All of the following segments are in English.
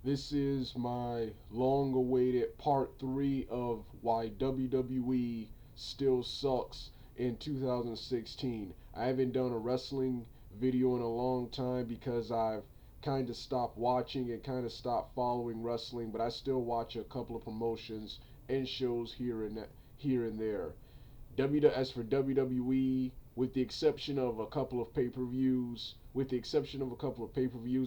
This is my long awaited part 3 of why WWE still sucks in 2016. I haven't done a wrestling video in a long time because I've kind of stopped watching and kind of stopped following wrestling, but I still watch a couple of promotions and shows here and there. As for WWE, with the exception of a couple of pay-per-views,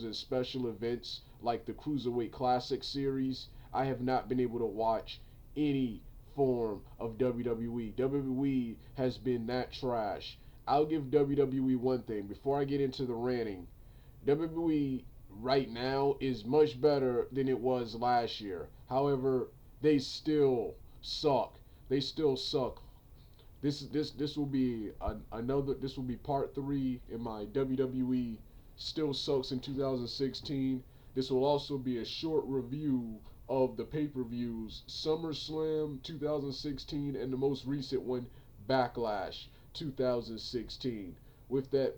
and special events like the Cruiserweight Classic series, I have not been able to watch any form of WWE. WWE has been that trash. I'll give WWE one thing before I get into the ranting. WWE right now is much better than it was last year. However, they still suck. They still suck. This will be another. This will be part 3 in my WWE still sucks in 2016. This will also be a short review of the pay-per-views SummerSlam 2016 and the most recent one Backlash 2016. With that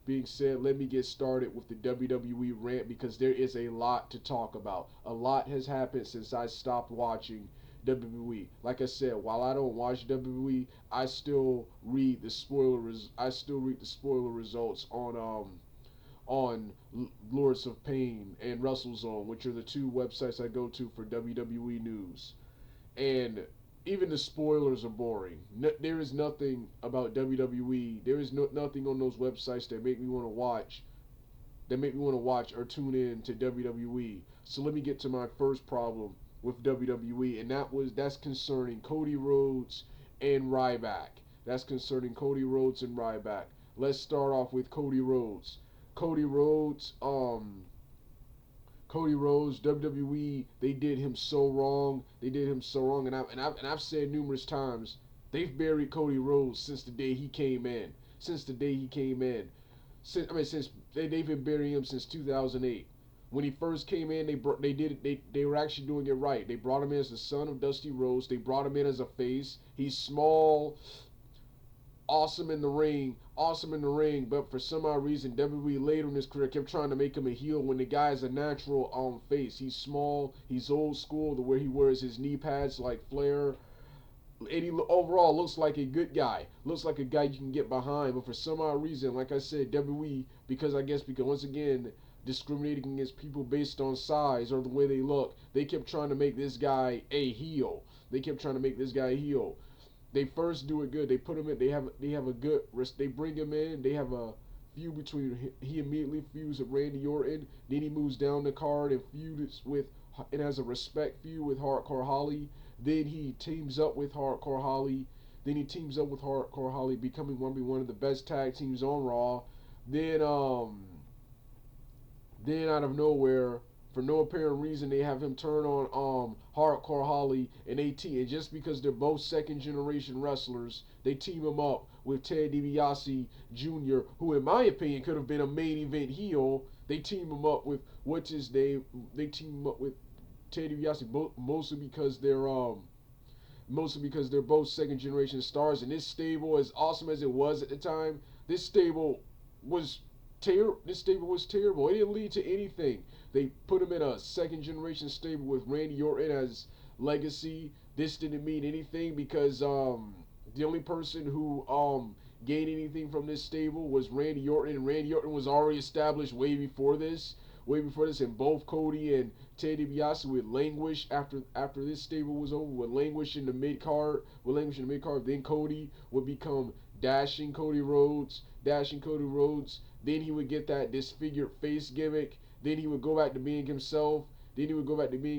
being said, let me get started with the WWE rant because there is a lot to talk about. A lot has happened since I stopped watching WWE. Like I said, while I don't watch WWE, I still read the spoiler results on Lords of Pain and WrestleZone, which are the two websites I go to for WWE news. And even the spoilers are boring. There is nothing about WWE. There is nothing on those websites that make me want to watch. That make me want to watch or tune in to WWE. So let me get to my first problem with WWE, and that's concerning Cody Rhodes and Ryback. That's concerning Cody Rhodes and Ryback. Let's start off with Cody Rhodes. Cody Rhodes, Cody Rhodes, WWE, they did him so wrong. They did him so wrong, and I've said numerous times they've buried Cody Rhodes since the day he came in. Since the day he came in, since they've been burying him since 2008. When he first came in, they did it. They were actually doing it right. They brought him in as the son of Dusty Rhodes. They brought him in as a face. He's small, awesome in the ring, but for some odd reason, WWE later in his career kept trying to make him a heel when the guy is a natural face. He's small, he's old school, the way he wears his knee pads like Flair, and he overall looks like a good guy. Looks like a guy you can get behind, but for some odd reason, like I said, WWE, because once again, discriminating against people based on size or the way they look, they kept trying to make this guy a heel. They kept trying to make this guy a heel. They first do it good. They put him in. They have a good. They bring him in. They have a feud between. He immediately feuds with Randy Orton. Then he moves down the card and feuds with and has a respect feud with Hardcore Holly. Then he teams up with Hardcore Holly. Becoming one of the best tag teams on Raw. Then then out of nowhere, for no apparent reason, they have him turn on Hardcore Holly and AT, and just because they're both second generation wrestlers, they team him up with Ted DiBiase Jr., who, in my opinion, could have been a main event heel. They team him up with what's his name? They team him up with Ted DiBiase, mostly because they're both second generation stars. And this stable, as awesome as it was at the time, this stable was this stable was terrible. It didn't lead to anything. They put him in a second generation stable with Randy Orton as legacy. This didn't mean anything because the only person who gained anything from this stable was Randy Orton, and Randy Orton was already established way before this. And both Cody and Ted DiBiase would languish after this stable was over. Would languish in the mid card. Then Cody would become dashing Cody Rhodes. Then he would get that disfigured face gimmick. Then he would go back to being himself. Being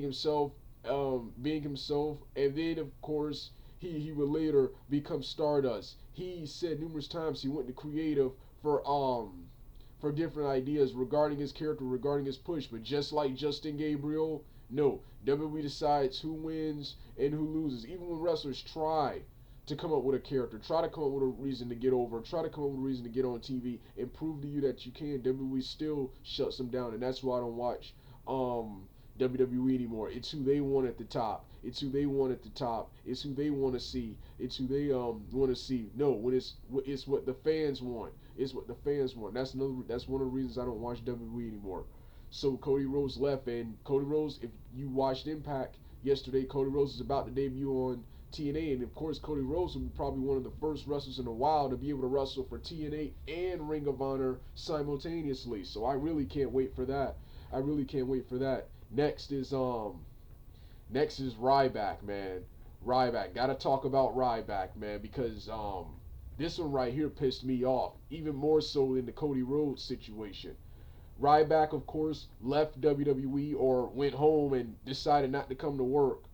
himself. And then, of course, he would later become Stardust. He said numerous times he went to creative for different ideas regarding his character, regarding his push. But just like Justin Gabriel, no, WWE decides who wins and who loses. Even when wrestlers try to come up with a character, try to come up with a reason to get over, try to come up with a reason to get on TV and prove to you that you can, WWE still shuts them down, and that's why I don't watch WWE anymore. It's who they want at the top. It's who they want at the top. It's who they want to see. It's who they want to see. No, when it's what the fans want. It's what the fans want. That's one of the reasons I don't watch WWE anymore. So Cody Rhodes left, and Cody Rhodes, if you watched Impact yesterday, Cody Rhodes is about to debut on TNA, and of course Cody Rhodes will be probably one of the first wrestlers in a while to be able to wrestle for TNA and Ring of Honor simultaneously. So I really can't wait for that. I really can't wait for that. Next is Ryback, man. Ryback. Gotta talk about Ryback, man, because this one right here pissed me off, even more so than the Cody Rhodes situation. Ryback, of course, left WWE or went home and decided not to come to work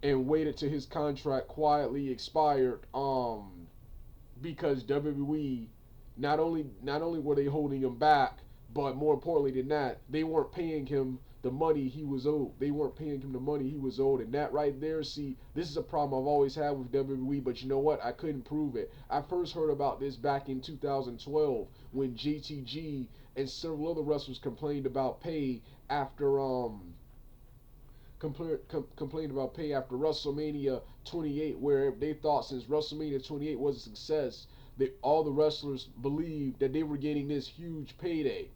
and waited till his contract quietly expired. Because WWE not only were they holding him back, but more importantly than that, they weren't paying him the money he was owed. They weren't paying him the money he was owed, and that right there, see, this is a problem I've always had with WWE. But you know what? I couldn't prove it. I first heard about this back in 2012 when JTG and several other wrestlers complained about pay after complained about pay after WrestleMania 28, where they thought since WrestleMania 28 was a success, that all the wrestlers believed that they were getting this huge payday.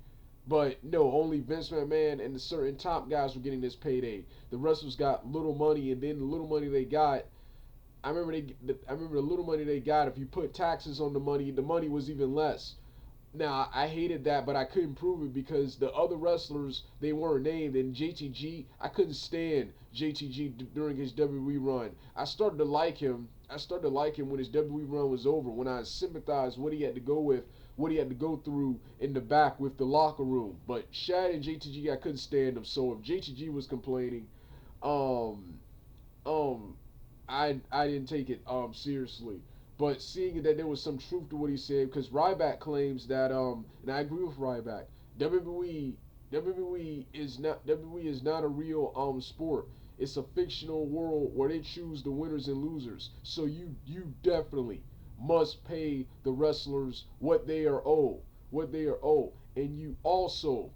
But no, only Vince McMahon and the certain top guys were getting this payday. The wrestlers got little money, and then the little money they got, I remember the little money they got. If you put taxes on the money was even less. Now I hated that, but I couldn't prove it because the other wrestlers they weren't named. And JTG, I couldn't stand JTG during his WWE run. I started to like him. I started to like him when his WWE run was over. When I sympathized what he had to go with, what he had to go through in the back with the locker room. But Shad and JTG, I couldn't stand them. So if JTG was complaining, um, um, I didn't take it seriously. But seeing that there was some truth to what he said, because Ryback claims that and I agree with Ryback, WWE WWE is not a real sport. It's a fictional world where they choose the winners and losers. So you definitely must pay the wrestlers what they are owed, and you also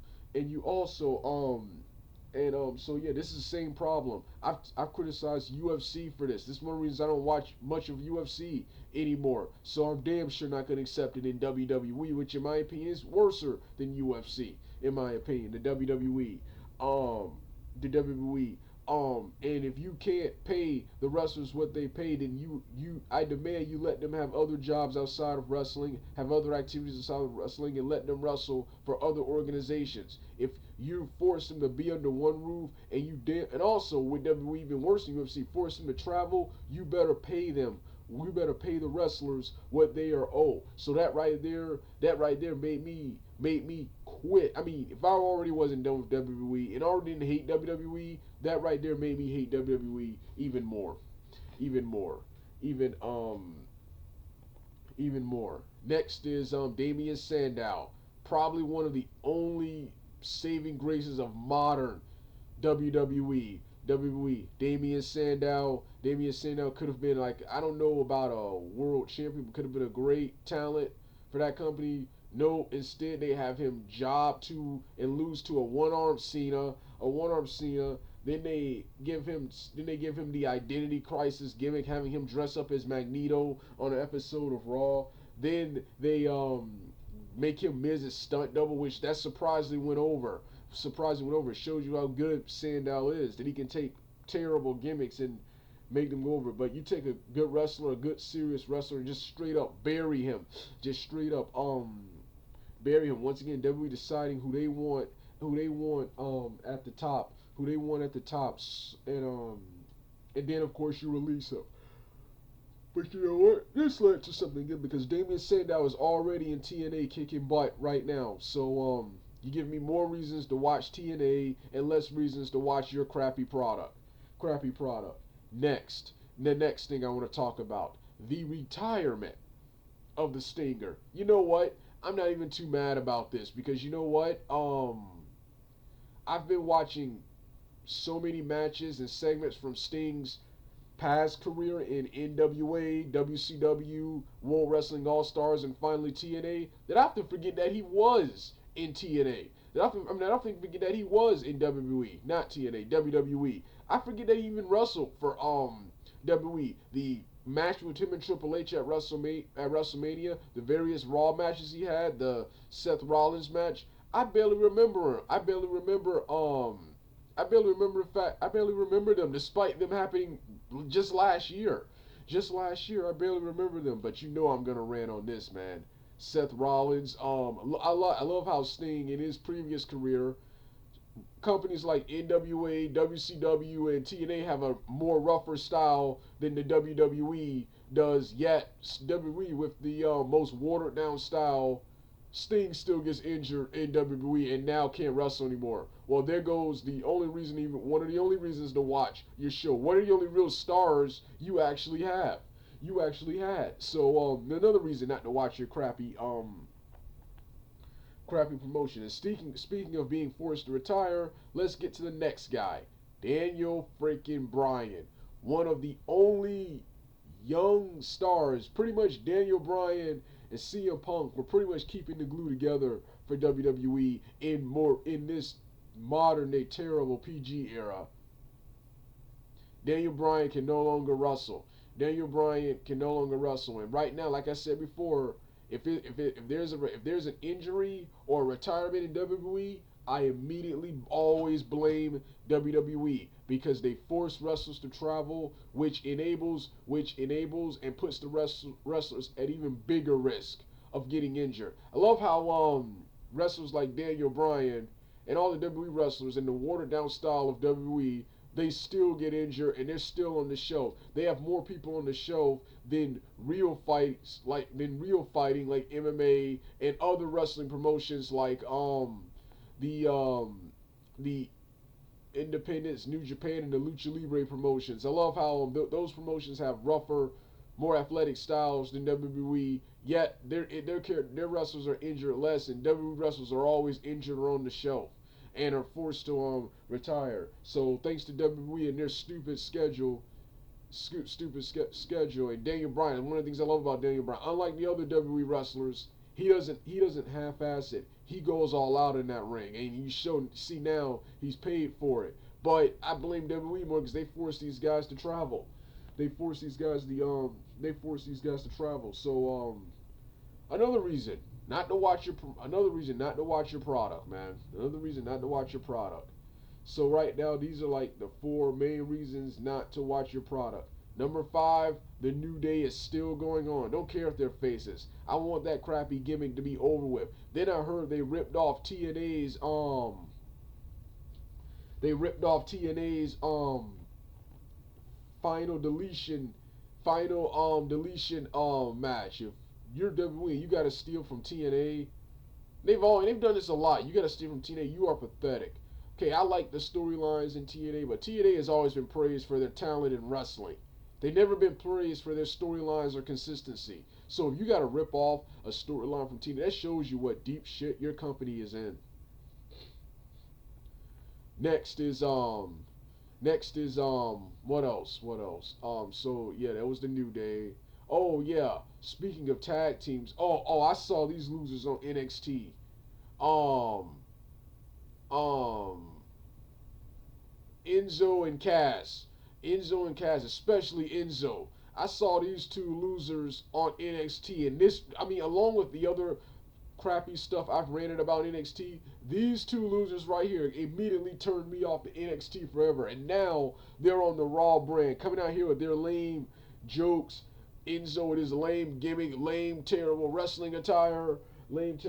so yeah, this is the same problem. I've criticized UFC for this. This is one of the reasons I don't watch much of UFC anymore. So I'm damn sure not gonna accept it in WWE, which in my opinion is worse than UFC. In my opinion, the WWE, um, the WWE. And if you can't pay the wrestlers what they pay, then I demand you let them have other jobs outside of wrestling, have other activities outside of wrestling, and let them wrestle for other organizations. If you force them to be under one roof, and also with WWE even worse than UFC, force them to travel, you better pay them. We better pay the wrestlers what they are owed. So that right there made me quit. I mean, if I already wasn't done with WWE and already didn't hate WWE, that right there made me hate WWE even more, even more, even even more. Next is Damian Sandow, probably one of the only saving graces of modern WWE. WWE. Damian Sandow could have been like, I don't know about a world champion, but could have been a great talent for that company. No, instead they have him job to and lose to a one-armed Cena, Then they give him the identity crisis gimmick, having him dress up as Magneto on an episode of Raw. Then they make him Miz's stunt double, which that surprisingly went over. It shows you how good Sandow is, that he can take terrible gimmicks and make them go over. But you take a good wrestler, a good serious wrestler, and just straight up bury him. Just straight up bury him. Once again, WWE deciding who they want who they want at the top, and then of course you release him. But you know what? This led to something good because Damian Sandow is already in TNA kicking butt right now. So you give me more reasons to watch TNA and less reasons to watch your crappy product. Crappy product. Next, the next thing I want to talk about, the retirement of the Stinger. You know what? I'm not even too mad about this because you know what? I've been watching so many matches and segments from Sting's past career in NWA, WCW, World Wrestling All Stars, and finally TNA, that I have to forget that he was in TNA. I don't think forget that he was in WWE, not TNA, WWE. I forget that he even wrestled for WWE. The match with him and Triple H at WrestleMania, the various Raw matches he had, the Seth Rollins match. I barely remember him. I barely remember them, despite them happening just last year. Just last year, I barely remember them. But you know I'm gonna rant on this, man. Seth Rollins. I love how Sting in his previous career, companies like NWA, WCW, and TNA have a more rougher style than the WWE does. Yet WWE with the most watered down style, Sting still gets injured in WWE and now can't wrestle anymore. Well, there goes the only reason, even one of the only reasons to watch your show. What are the only real stars you actually have? You actually had. So another reason not to watch your crappy promotion. And speaking of being forced to retire, let's get to the next guy, Daniel freaking Bryan, one of the only young stars. Pretty much Daniel Bryan and CM Punk were pretty much keeping the glue together for WWE in this modern day terrible PG era. Daniel Bryan can no longer wrestle. Daniel Bryan can no longer wrestle, and right now, like I said before, if there's an injury or a retirement in WWE, I immediately always blame WWE because they force wrestlers to travel, which enables and puts the wrestlers at even bigger risk of getting injured. I love how wrestlers like Daniel Bryan and all the WWE wrestlers in the watered down style of WWE, they still get injured and they're still on the show. They have more people on the show than real fighting like MMA and other wrestling promotions like the Independence, New Japan, and the Lucha Libre promotions. I love how those promotions have rougher, more athletic styles than WWE. Yet their wrestlers are injured less, and WWE wrestlers are always injured or on the show, and are forced to retire. So thanks to WWE and their stupid schedule. And Daniel Bryan, one of the things I love about Daniel Bryan, unlike the other WWE wrestlers, he doesn't half-ass it. He goes all out in that ring, and see now he's paid for it. But I blame WWE more because they force these guys to travel. They force these guys to travel. So another reason another reason not to watch your product, man. Another reason not to watch your product. So right now, these are like the four main reasons not to watch your product. Number 5, the New Day is still going on. Don't care if they're faces. I want that crappy gimmick to be over with. Then I heard they ripped off TNA's final deletion match. If you're WWE, you got to steal from TNA. They've done this a lot. You got to steal from TNA. You are pathetic. Okay, I like the storylines in TNA, but TNA has always been praised for their talent in wrestling. They've never been praised for their storylines or consistency. So if you got to rip off a storyline from TNA, that shows you what deep shit your company is in. Next is what else? So yeah, that was the New Day. Oh yeah, speaking of tag teams, I saw these losers on NXT. Um um Enzo and Cass. Enzo and Cass, especially Enzo. I saw these two losers on NXT, and along with the other crappy stuff I've ranted about NXT, these two losers right here immediately turned me off to NXT forever. And now they're on the Raw brand, coming out here with their lame jokes. Enzo with his lame gimmick, lame terrible wrestling attire. These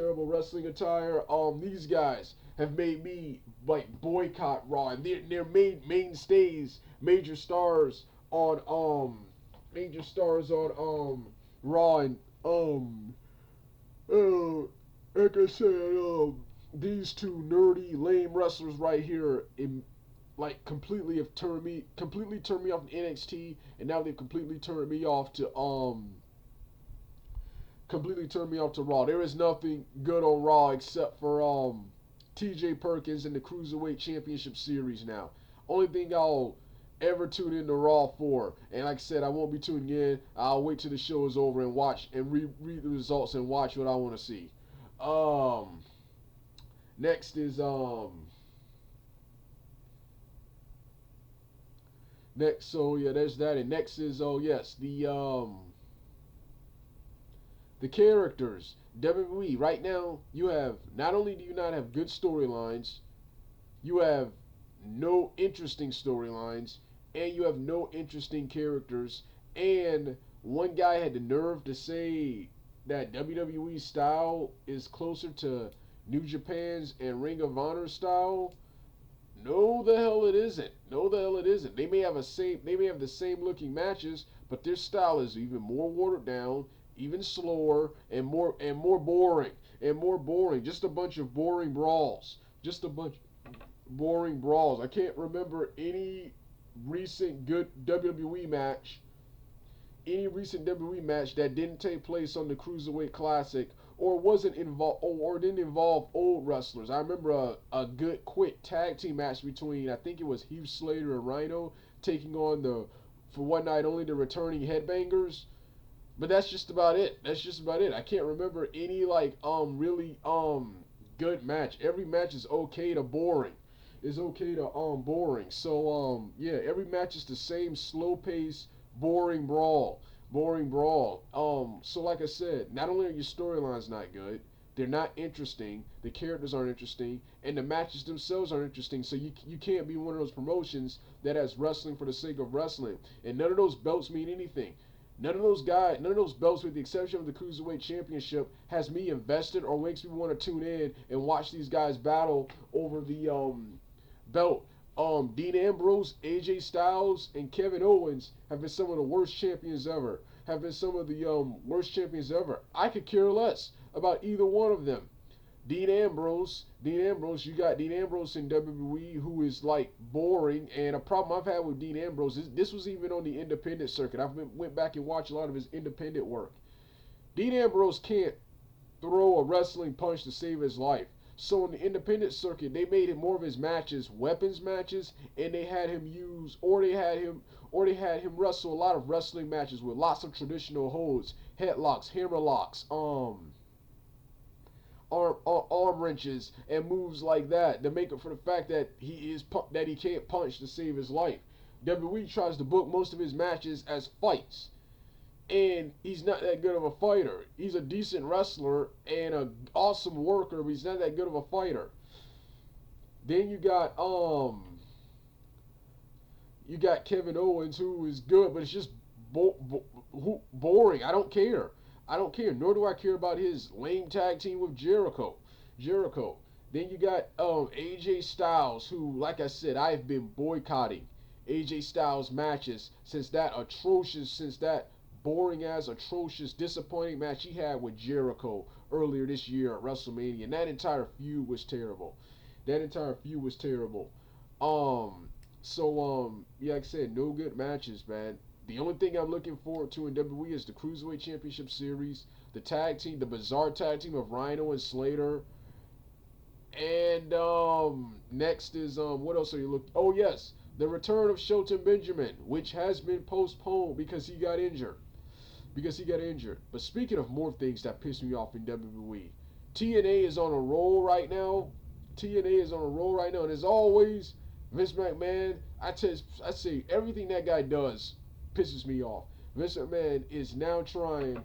guys have made me like boycott Raw, and they're mainstays, major stars on Raw, and uh, like I said, these two nerdy, lame wrestlers right here, completely turned me off to NXT, and now they've completely turned me off to Raw. There is nothing good on Raw except for T.J. Perkins in the Cruiserweight Championship Series now. Only thing I'll ever tune into Raw for. And like I said, I won't be tuning in. I'll wait till the show is over and watch and read the results and watch what I want to see. Um, next is next. So yeah, there's that. And next is the characters WWE right now, you have not only do you not have good storylines, you have no interesting storylines, and you have no interesting characters. And one guy had the nerve to say that WWE style is closer to New Japan's and Ring of Honor style. No, the hell it isn't. No, the hell it isn't. They may have the same looking matches, but their style is even more watered down, even slower, and more boring and more boring. Just a bunch of boring brawls. Just a bunch of boring brawls. I can't remember recent good WWE match, any recent WWE match that didn't take place on the Cruiserweight Classic or wasn't involved or didn't involve old wrestlers. I remember a good quick tag team match between, I think it was Heath Slater and Rhino, taking on for one night only, the returning Headbangers. But that's just about it. That's just about it. I can't remember any like really good match. Every match is okay to boring. Is okay to boring. So yeah, every match is the same slow pace, boring brawl. Boring brawl. So like I said, not only are your storylines not good, they're not interesting, the characters aren't interesting, and the matches themselves aren't interesting. So you can't be one of those promotions that has wrestling for the sake of wrestling. And none of those belts mean anything. None of those belts, with the exception of the Cruiserweight Championship, has me invested or makes me want to tune in and watch these guys battle over the belt. Dean Ambrose, AJ Styles, and Kevin Owens have been some of the worst champions ever. Have been some of the worst champions ever. I could care less about either one of them. Dean Ambrose, you got Dean Ambrose in WWE, who is like boring. And a problem I've had with Dean Ambrose is this was even on the independent circuit. Went back and watched a lot of his independent work. Dean Ambrose can't throw a wrestling punch to save his life. So in the independent circuit, they made him more of his matches weapons matches, and they had him they had him wrestle a lot of wrestling matches with lots of traditional holds, headlocks, hammerlocks, arm wrenches and moves like that to make up for the fact that he can't punch to save his life. WWE tries to book most of his matches as fights, and he's not that good of a fighter. He's a decent wrestler and an awesome worker, but he's not that good of a fighter. Then you got Kevin Owens, who is good, but it's just boring. I don't care. I don't care. Nor do I care about his lame tag team with Jericho. Then you got AJ Styles, who, like I said, I've been boycotting AJ Styles matches since that boring ass, atrocious, disappointing match he had with Jericho earlier this year at WrestleMania. And that entire feud was terrible. That entire feud was terrible. Yeah, like I said, no good matches, man. The only thing I'm looking forward to in WWE is the Cruiserweight Championship Series, the bizarre tag team of Rhino and Slater. And next is what else are you looking? Oh yes, the return of Shelton Benjamin, which has been postponed because he got injured. But speaking of more things that piss me off in WWE, TNA is on a roll right now. And as always, Vince McMahon, I say everything that guy does pisses me off. Vince McMahon is now trying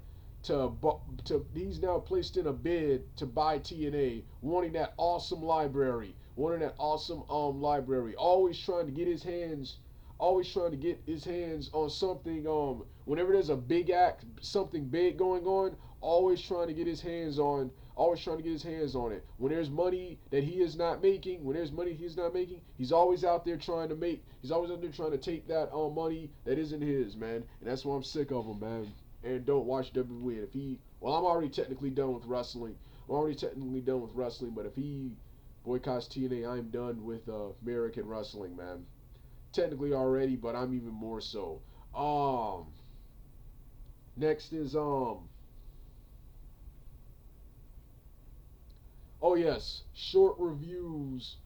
he's now placed in a bid to buy TNA, wanting that awesome library, always trying to get his hands on something. Whenever there's a big act, something big going on, always trying to get his hands on it. When there's money that he is not making, he's always out there trying to take that money that isn't his, man. And that's why I'm sick of him, man. And don't watch WWE. I'm already technically done with wrestling. But if he boycotts TNA, I'm done with American wrestling, man. Technically already, but I'm even more so. Next is oh yes, short reviews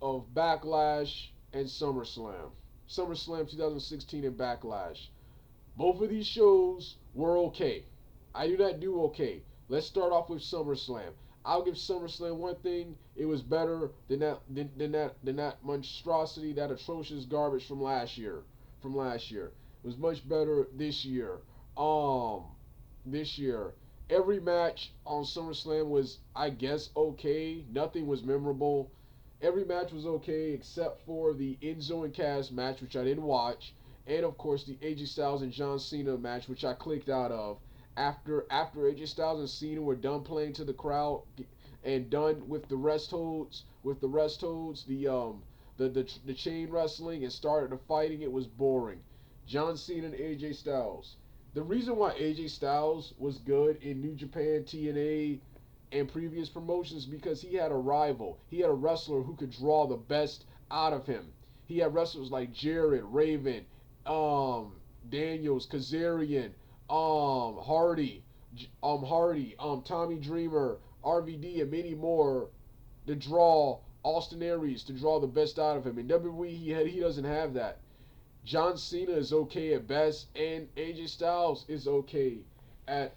of Backlash and SummerSlam 2016 and Backlash. Both of these shows were okay. I do not do okay. Let's start off with SummerSlam. I'll give SummerSlam one thing. It was better than that monstrosity, that atrocious garbage from last year. It was much better this year. This year. Every match on SummerSlam was, I guess, okay. Nothing was memorable. Every match was okay except for the Enzo and Cass match, which I didn't watch, and of course the AJ Styles and John Cena match, which I clicked out of. After AJ Styles and Cena were done playing to the crowd and done with the rest holds, the chain wrestling, and started the fighting, it was boring. John Cena and AJ Styles. The reason why AJ Styles was good in New Japan, TNA, and previous promotions because he had a rival. He had a wrestler who could draw the best out of him. He had wrestlers like Jarrett, Raven, um, Daniels, Kazarian, Tommy Dreamer, RVD, and many more to draw Austin Aries to draw the best out of him. In WWE, he doesn't have that. John Cena is okay at best, and AJ Styles is okay and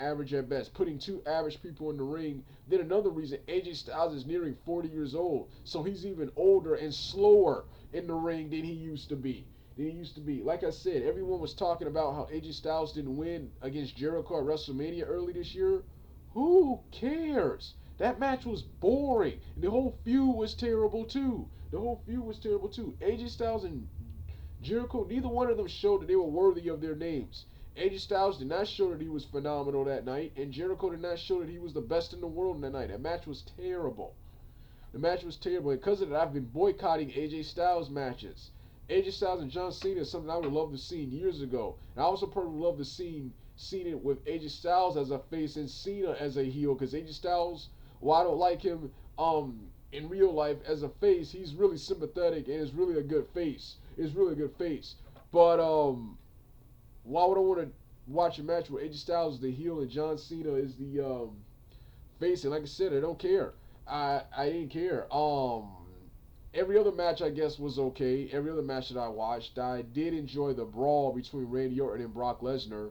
average at best. Putting two average people in the ring. Then another reason, AJ Styles is nearing 40 years old, so he's even older and slower in the ring than he used to be. Like I said, everyone was talking about how AJ Styles didn't win against Jericho at WrestleMania early this year. Who cares? That match was boring, and the whole feud was terrible too. AJ Styles and Jericho, neither one of them showed that they were worthy of their names. AJ Styles did not show that he was phenomenal that night, and Jericho did not show that he was the best in the world that night. That match was terrible. The match was terrible. And because of that, I've been boycotting AJ Styles matches. AJ Styles and John Cena is something I would love to see years ago. And I also probably would love to see it with AJ Styles as a face and Cena as a heel. Because AJ Styles, while I don't like him in real life as a face, he's really sympathetic and is really a good face. But why would I want to watch a match where AJ Styles is the heel and John Cena is the face? And like I said, I don't care. I didn't care. Every other match I guess was okay. Every other match that I watched, I did enjoy the brawl between Randy Orton and Brock Lesnar.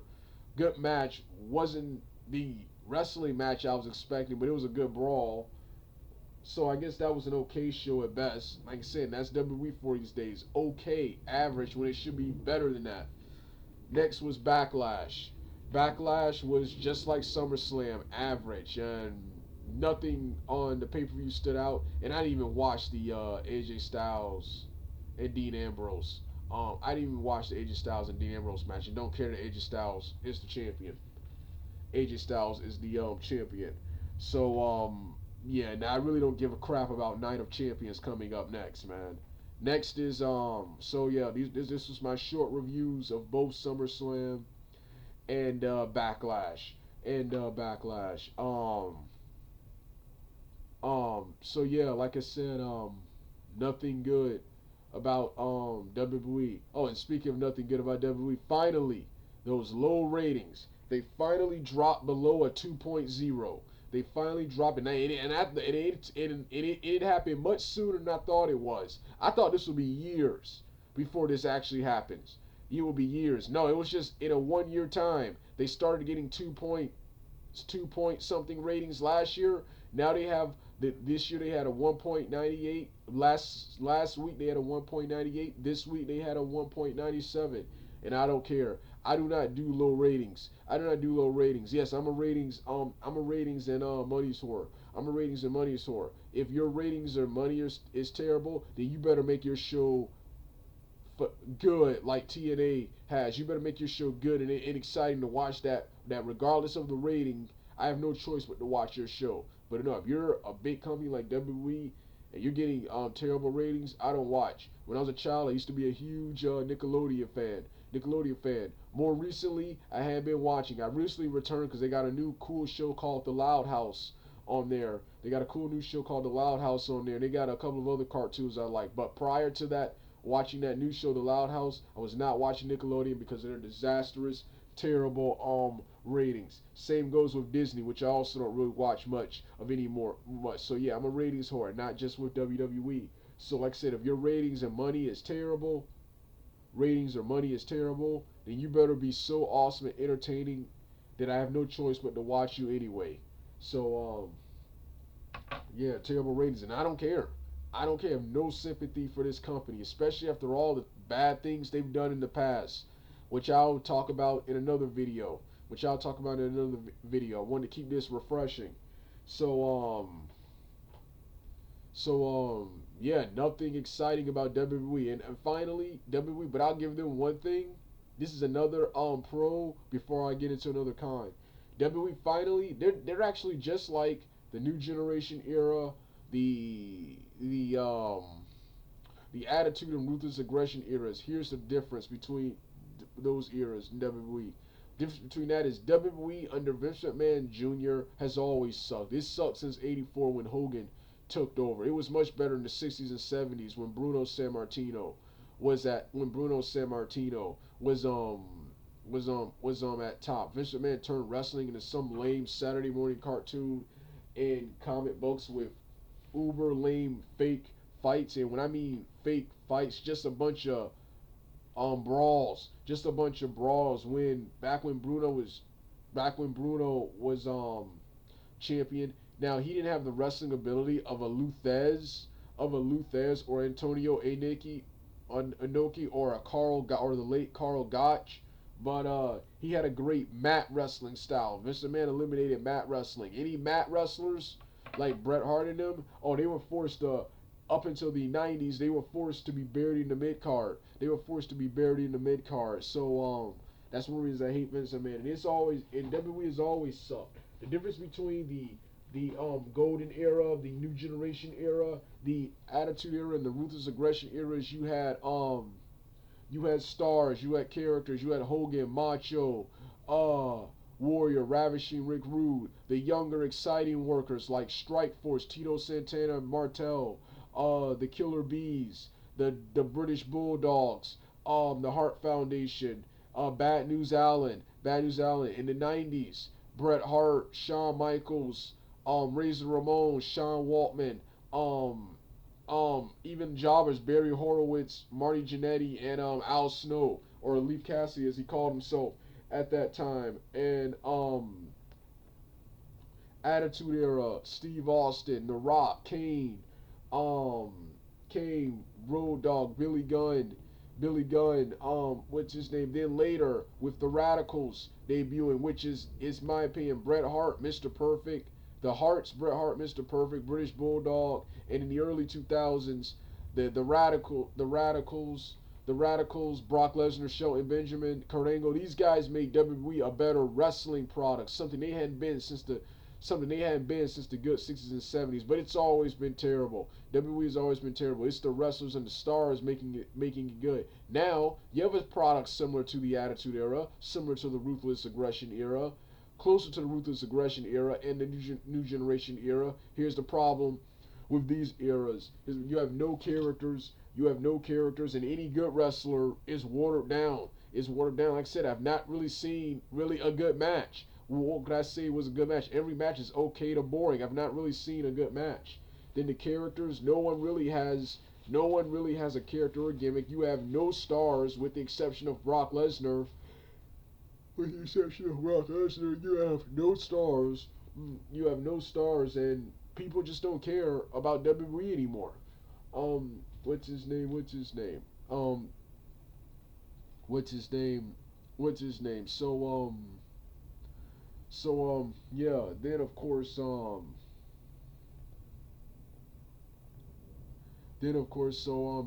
Good match. Wasn't the wrestling match I was expecting, but it was a good brawl. So I guess that was an okay show at best. Like I said, that's WWE for these days. Okay, average when it should be better than that. Next was Backlash. Backlash was just like SummerSlam, average, and nothing on the pay-per-view stood out. And I didn't even watch the AJ Styles and Dean Ambrose. I didn't even watch the AJ Styles and Dean Ambrose match, and don't care that AJ Styles is the champion. AJ Styles is the champion. So yeah, now I really don't give a crap about Night of Champions coming up next, man. Next is so yeah, this was my short reviews of both SummerSlam and Backlash. So yeah, like I said, nothing good about WWE. Oh, and speaking of nothing good about WWE, finally those low ratings, they finally dropped below a 2.0. They finally dropped it, it happened much sooner than I thought it was. I thought this would be years before this actually happens. It will be years. No, it was just in a 1 year time. They started getting 2 point something ratings last year. Now they have this year they had a 1.98. Last week they had a 1.98. This week they had a 1.97. And I don't care. I do not do low ratings. Yes, I'm a ratings and money's whore. If your ratings or money is terrible, then you better make your show good like TNA has. You better make your show good and exciting to watch that regardless of the rating. I have no choice but to watch your show. But no, if you're a big company like WWE and you're getting terrible ratings, I don't watch. When I was a child, I used to be a huge Nickelodeon fan. More recently, I have been watching. I recently returned because they got a new cool show called The Loud House on there. They got a cool new show called The Loud House on there. They got a couple of other cartoons I like. But prior to that, watching that new show, The Loud House, I was not watching Nickelodeon because of their disastrous, terrible ratings. Same goes with Disney, which I also don't really watch much of anymore. So yeah, I'm a ratings whore, not just with WWE. So like I said, if your ratings and money is terrible, then you better be so awesome and entertaining that I have no choice but to watch you anyway. So yeah, terrible ratings, and I don't care. I don't care. I have no sympathy for this company, especially after all the bad things they've done in the past, which I'll talk about in another video. which I'll talk about in another video. I wanted to keep this refreshing. So yeah, nothing exciting about WWE. And finally, WWE, but I'll give them one thing. This is another pro before I get into another con. WWE finally, they're actually just like the New Generation era, the the um the Attitude and Ruthless Aggression eras. Here's the difference between those eras in WWE. Difference between that is WWE under Vince McMahon Jr. has always sucked. It sucked since '84 when Hogan took over. It was much better in the '60s and '70s when Bruno Sammartino was at top. Vince McMahon turned wrestling into some lame Saturday morning cartoon and comic books with uber lame fake fights. And when I mean fake fights, just a bunch of brawls, just a bunch of brawls. When back when Bruno was champion. Now he didn't have the wrestling ability of a Luthez or Antonio Inoki or a or the late Carl Gotch, but he had a great mat wrestling style. Vince McMahon eliminated mat wrestling. Any mat wrestlers like Bret Hart and them, oh, they were forced to. Up until the '90s, they were forced to be buried in the mid card. They were forced to be buried in the mid card. So that's one reason I hate Vince McMahon. And it's always and WWE has always sucked. The difference between the golden era, the new generation era, the attitude era, and the ruthless aggression eras, you had stars, you had characters, you had Hogan, Macho, Warrior, Ravishing Rick Rude, the younger exciting workers like Strike Force, Tito Santana, Martel, the Killer Bees, the British Bulldogs, the Hart Foundation, Bad News Allen in the '90s, Bret Hart, Shawn Michaels, Razor Ramon, Sean Waltman, um, even jobbers Barry Horowitz, Marty Jannetty, and Al Snow or Leif Cassidy as he called himself at that time, and Attitude Era, Steve Austin, The Rock, um, Road Dogg, Billy Gunn, what's his name? Then later with the Radicals debuting, which is my opinion, Bret Hart, Mr. Perfect, the Harts, Bret Hart, Mr. Perfect, British Bulldog, and in the early 2000s, the Radicals, Brock Lesnar, Shelton Benjamin, Kurt Angle. These guys made WWE a better wrestling product, something they hadn't been since the good '60s and '70s. But it's always been terrible. WWE has always been terrible. It's the wrestlers and the stars making it good. Now you have a product similar to the Attitude Era, similar to the Ruthless Aggression Era, closer to the Ruthless Aggression Era and the New Generation Era. Here's the problem with these eras: is you have no characters. You have no characters, and any good wrestler is watered down. Is watered down. Like I said, I've not really seen really a good match. What could I say was a good match? Every match is okay to boring. I've not really seen a good match. Then the characters, no one really has a character or gimmick. You have no stars with the exception of Brock Lesnar. With the exception of Brock Lesnar, you have no stars. You have no stars, and people just don't care about WWE anymore. What's his name? What's his name? What's his name? What's his name? Yeah, then of course,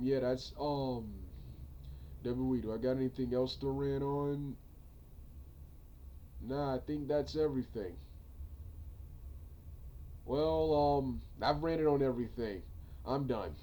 yeah, that's WWE. Do I got anything else to rant on? Nah, I think that's everything. Well, I've ranted on everything. I'm done.